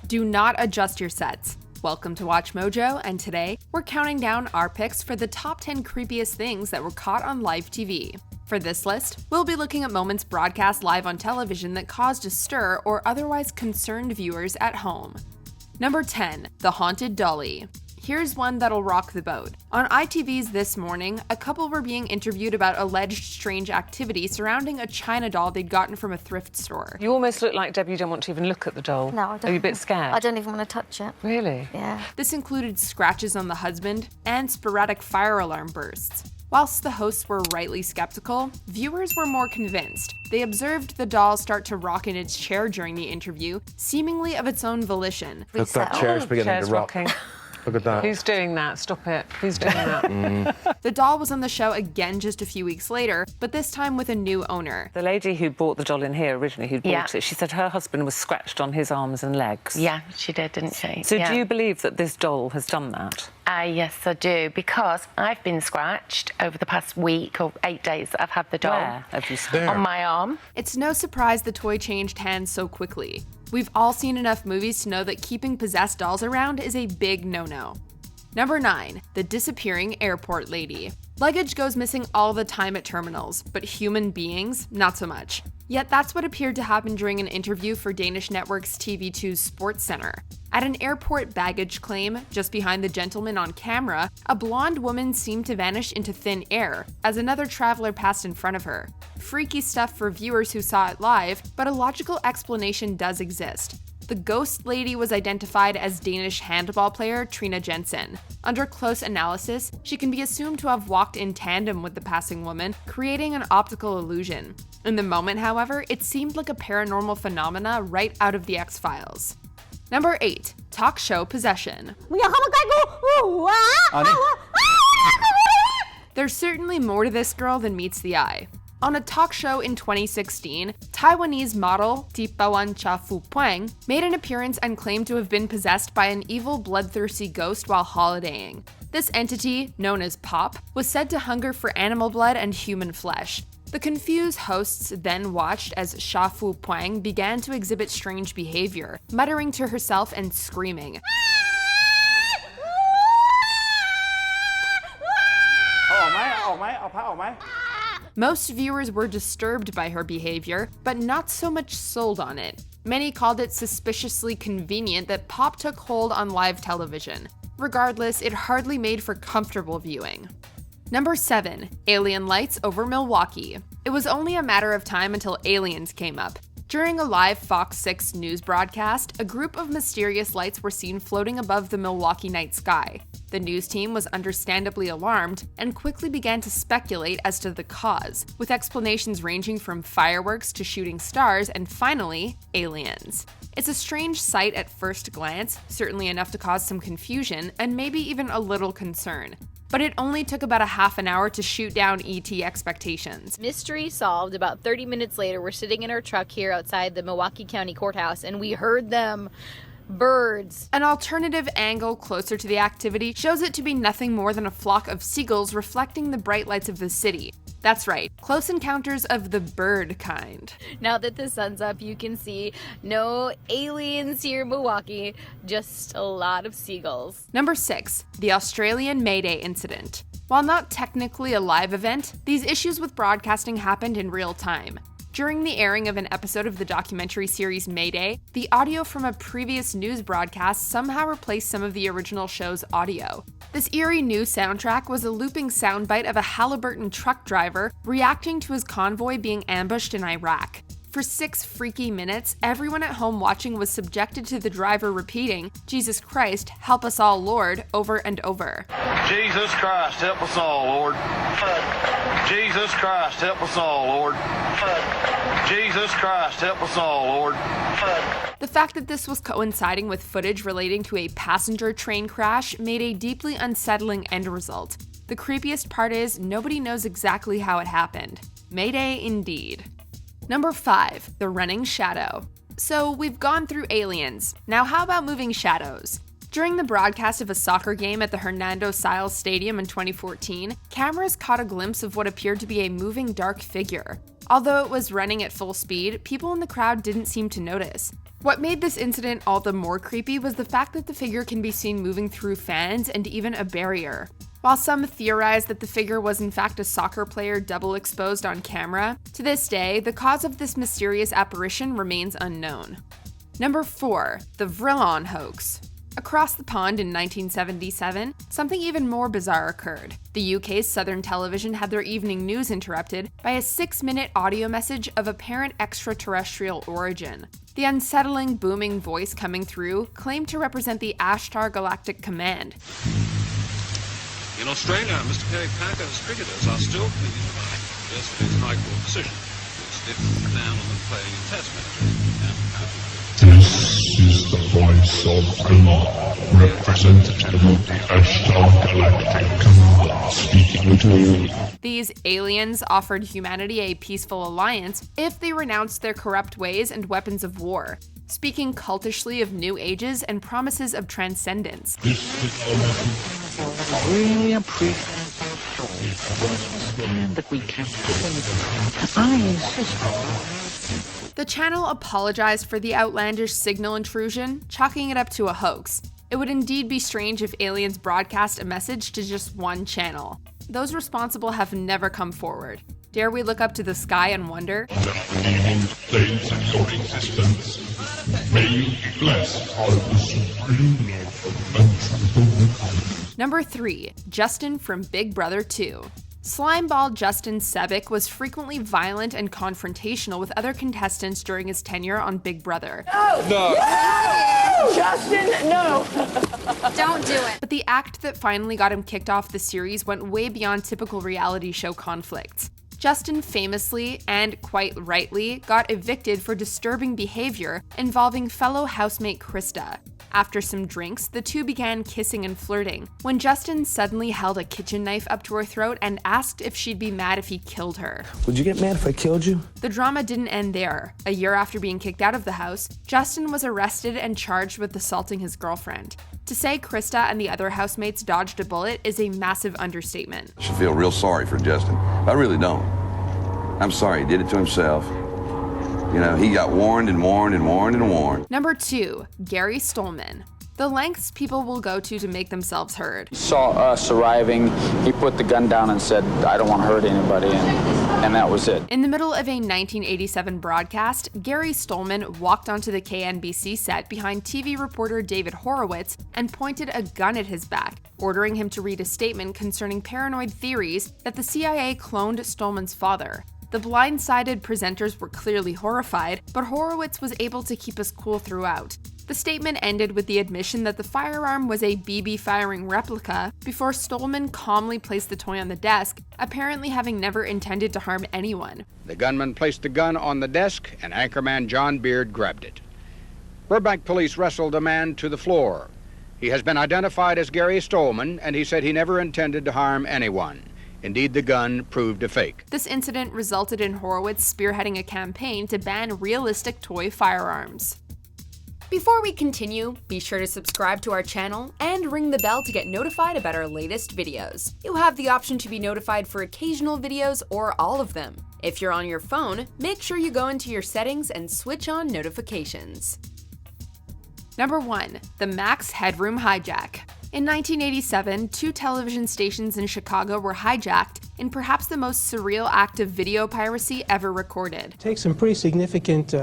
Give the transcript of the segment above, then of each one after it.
Do not adjust your sets. Welcome to Watch Mojo, and today we're counting down our picks for the top 10 creepiest things that were caught on live TV. For this list, we'll be looking at moments broadcast live on television that caused a stir or otherwise concerned viewers at home. Number 10. The Haunted Dolly. Here's one that'll rock the boat. On ITV's This Morning, a couple were being interviewed about alleged strange activity surrounding a China doll they'd gotten from a thrift store. You almost look like, Debbie, you don't want to even look at the doll. No, I don't. Are you a bit scared? I don't even want to touch it. Really? Yeah. This included scratches on the husband and sporadic fire alarm bursts. Whilst the hosts were rightly skeptical, viewers were more convinced. They observed the doll start to rock in its chair during the interview, seemingly of its own volition. Look, that chair's beginning to rock. Rocking. Look at that. Who's doing that? Stop it. Who's doing that? The doll was on the show again just a few weeks later, but this time with a new owner. The lady who bought the doll in here originally, who bought it, she said her husband was scratched on his arms and legs. Yeah, she did, didn't she? So do you believe that this doll has done that? Yes, I do, because I've been scratched over the past week or 8 days that I've had the doll. Where have you seen? On my arm. It's no surprise the toy changed hands so quickly. We've all seen enough movies to know that keeping possessed dolls around is a big no-no. Number 9. The Disappearing Airport Lady. Luggage goes missing all the time at terminals, but human beings, not so much. Yet that's what appeared to happen during an interview for Danish network's TV2's Sports Center. At an airport baggage claim, just behind the gentleman on camera, a blonde woman seemed to vanish into thin air as another traveler passed in front of her. Freaky stuff for viewers who saw it live, but a logical explanation does exist. The ghost lady was identified as Danish handball player Trine Jensen. Under close analysis, she can be assumed to have walked in tandem with the passing woman, creating an optical illusion. In the moment, however, it seemed like a paranormal phenomena right out of the X-Files. Number 8. Talk show possession. There's certainly more to this girl than meets the eye. On a talk show in 2016, Taiwanese model Tipawan Cha-Fu-Puang made an appearance and claimed to have been possessed by an evil, bloodthirsty ghost while holidaying. This entity, known as Pop, was said to hunger for animal blood and human flesh. The confused hosts then watched as Cha-Fu-Puang began to exhibit strange behavior, muttering to herself and screaming. Most viewers were disturbed by her behavior, but not so much sold on it. Many called it suspiciously convenient that Pop took hold on live television. Regardless, it hardly made for comfortable viewing. Number 7. Alien lights over Milwaukee. It was only a matter of time until aliens came up. During a live Fox 6 news broadcast, a group of mysterious lights were seen floating above the Milwaukee night sky. The news team was understandably alarmed and quickly began to speculate as to the cause, with explanations ranging from fireworks to shooting stars and finally, aliens. It's a strange sight at first glance, certainly enough to cause some confusion and maybe even a little concern. But it only took about a half an hour to shoot down ET expectations. Mystery solved. About 30 minutes later, we're sitting in our truck here outside the Milwaukee County Courthouse, and we heard them. Birds. An alternative angle closer to the activity shows it to be nothing more than a flock of seagulls reflecting the bright lights of the city. That's right, close encounters of the bird kind. Now that the sun's up, you can see no aliens here in Milwaukee, just a lot of seagulls. Number 6. The Australian Mayday incident. While not technically a live event, these issues with broadcasting happened in real time. During the airing of an episode of the documentary series Mayday, the audio from a previous news broadcast somehow replaced some of the original show's audio. This eerie new soundtrack was a looping soundbite of a Halliburton truck driver reacting to his convoy being ambushed in Iraq. For 6 freaky minutes, everyone at home watching was subjected to the driver repeating, "Jesus Christ, help us all, Lord," over and over. Jesus Christ, help us all, Lord. Jesus Christ, help us all, Lord. Jesus Christ, help us all, Lord. The fact that this was coinciding with footage relating to a passenger train crash made a deeply unsettling end result. The creepiest part is nobody knows exactly how it happened. Mayday indeed. Number 5. The Running Shadow. So we've gone through aliens. Now how about moving shadows? During the broadcast of a soccer game at the Hernando Siles Stadium in 2014, cameras caught a glimpse of what appeared to be a moving dark figure. Although it was running at full speed, people in the crowd didn't seem to notice. What made this incident all the more creepy was the fact that the figure can be seen moving through fans and even a barrier. While some theorize that the figure was in fact a soccer player double exposed on camera, to this day, the cause of this mysterious apparition remains unknown. Number 4. The Vrillon hoax. Across the pond in 1977, something even more bizarre occurred. The UK's Southern Television had their evening news interrupted by a 6-minute audio message of apparent extraterrestrial origin. The unsettling, booming voice coming through claimed to represent the Ashtar Galactic Command. In Australia, Mr. Kerry Packer's cricketers are still clinging to yesterday's High Court decision, which did ban on them playing in Test matches. This is the voice of Allah, representative of the Ashtar Galactic Command, speaking to you. These aliens offered humanity a peaceful alliance if they renounced their corrupt ways and weapons of war, speaking cultishly of new ages and promises of transcendence. I really appreciate that we can't. I insist. The channel apologized for the outlandish signal intrusion, chalking it up to a hoax. It would indeed be strange if aliens broadcast a message to just one channel. Those responsible have never come forward. Dare we look up to the sky and wonder? Days of your existence, may you be blessed by the supreme love and truth. Number 3. Justin from Big Brother 2. Slimeball Justin Sebic was frequently violent and confrontational with other contestants during his tenure on Big Brother. No! Justin, no! Don't do it. But the act that finally got him kicked off the series went way beyond typical reality show conflicts. Justin famously, and quite rightly, got evicted for disturbing behavior involving fellow housemate Krista. After some drinks, the two began kissing and flirting, when Justin suddenly held a kitchen knife up to her throat and asked if she'd be mad if he killed her. Would you get mad if I killed you? The drama didn't end there. A year after being kicked out of the house, Justin was arrested and charged with assaulting his girlfriend. To say Krista and the other housemates dodged a bullet is a massive understatement. I should feel real sorry for Justin. I really don't. I'm sorry he did it to himself. You know, he got warned and warned and warned and warned. Number 2. Gary Stolman. The lengths people will go to make themselves heard. He saw us arriving, he put the gun down and said, I don't want to hurt anybody, and that was it. In the middle of a 1987 broadcast, Gary Stolman walked onto the KNBC set behind TV reporter David Horowitz and pointed a gun at his back, ordering him to read a statement concerning paranoid theories that the CIA cloned Stolman's father. The blindsided presenters were clearly horrified, but Horowitz was able to keep his cool throughout. The statement ended with the admission that the firearm was a BB firing replica before Stolman calmly placed the toy on the desk, apparently having never intended to harm anyone. The gunman placed the gun on the desk and anchorman John Beard grabbed it. Burbank police wrestled the man to the floor. He has been identified as Gary Stolman, and he said he never intended to harm anyone. Indeed, the gun proved a fake. This incident resulted in Horowitz spearheading a campaign to ban realistic toy firearms. Before we continue, be sure to subscribe to our channel and ring the bell to get notified about our latest videos. You have the option to be notified for occasional videos or all of them. If you're on your phone, make sure you go into your settings and switch on notifications. Number 1. The Max Headroom Hijack. In 1987, 2 television stations in Chicago were hijacked in perhaps the most surreal act of video piracy ever recorded. It takes some pretty significant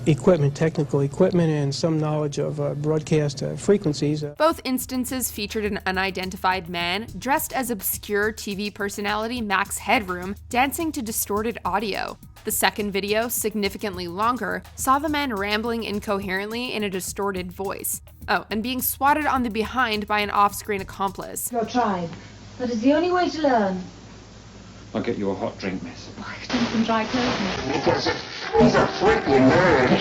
equipment, technical equipment, and some knowledge of broadcast frequencies. Both instances featured an unidentified man dressed as obscure TV personality Max Headroom dancing to distorted audio. The second video, significantly longer, saw the man rambling incoherently in a distorted voice. Oh, and being swatted on the behind by an off-screen accomplice. Your tribe. That is the only way to learn. I'll get you a hot drink, miss. Why, don't some dry clothing. Because he's a freaking nerd.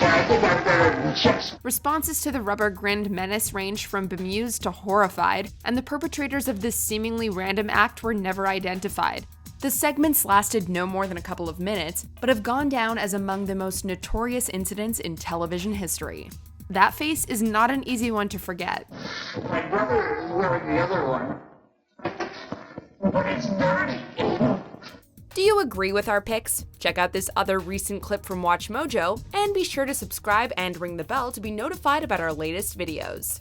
I think I'm gonna check. Responses to the rubber-grinned menace ranged from bemused to horrified, and the perpetrators of this seemingly random act were never identified. The segments lasted no more than a couple of minutes, but have gone down as among the most notorious incidents in television history. That face is not an easy one to forget. My brother is wearing the other one, but it's dirty. Do you agree with our picks? Check out this other recent clip from WatchMojo, and be sure to subscribe and ring the bell to be notified about our latest videos.